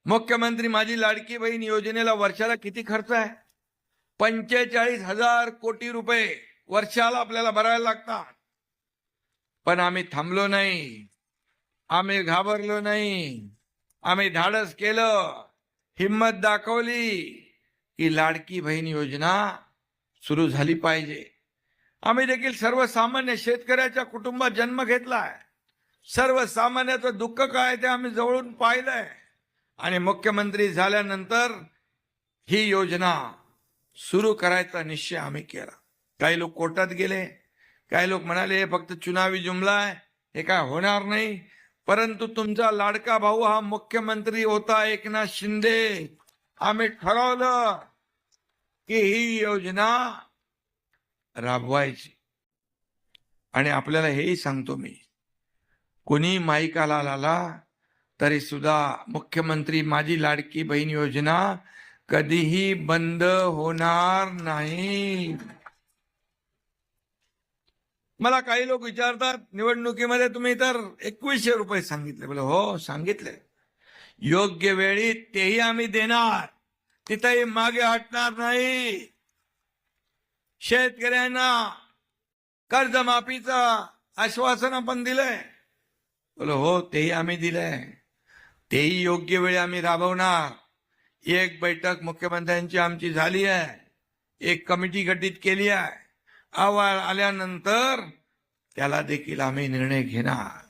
मुख्यमंत्री माझी लाडकी बहीण योजनेला वर्षाला किती खर्च आहे? 45,000 कोटी रुपये वर्षाला आपल्याला भरायला लागतात. पण आम्ही थांबलो नाही, आम्ही घाबरलो नाही. आम्ही धाडस केलं, हिम्मत दाखवली की लाडकी बहीण योजना सुरू झाली पाहिजे. आम्ही देखील सर्वसामान्य शेतकऱ्याच्या कुटुंबात जन्म घेतलाय. सर्वसामान्याचं दुःख काय ते आम्ही जवळून पाहिलंय. आणि मुख्यमंत्री झाल्यानंतर ही योजना सुरू करायचा निश्चय आम्ही केला. काही लोक कोर्टात गेले, काही लोक म्हणाले हे फक्त चुनावी जुमला आहे, हे काय होणार नाही. परंतु तुमचा लाडका भाऊ हा मुख्यमंत्री होता, एकनाथ शिंदे. आम्ही ठरवलं की ही योजना राबवायची. आणि आपल्याला हेही सांगतो मी, कोणी माईकाला आला तरी सुद्धा मुख्यमंत्री माझी लाडकी बहीण योजना कधीही बंद होणार नाही. मला काही लोक विचारतात निवडणुकीमध्ये तुम्ही तर 2100 रुपये सांगितले. बोले हो सांगितले, योग्य वेळी तेही आम्ही देणार, तिथेही मागे हटणार नाही. शेतकऱ्यांना कर्जमाफीचं आश्वासन आपण दिलंय. बोले हो तेही आम्ही दिलंय, तेही योग्य वेळी आम्ही राबवणार. एक बैठक मुख्यमंत्र्यांची आमची झाली आहे, एक कमिटी गठीत केली आहे. अहवाल आल्यानंतर त्याला देखील आम्ही निर्णय घेणार.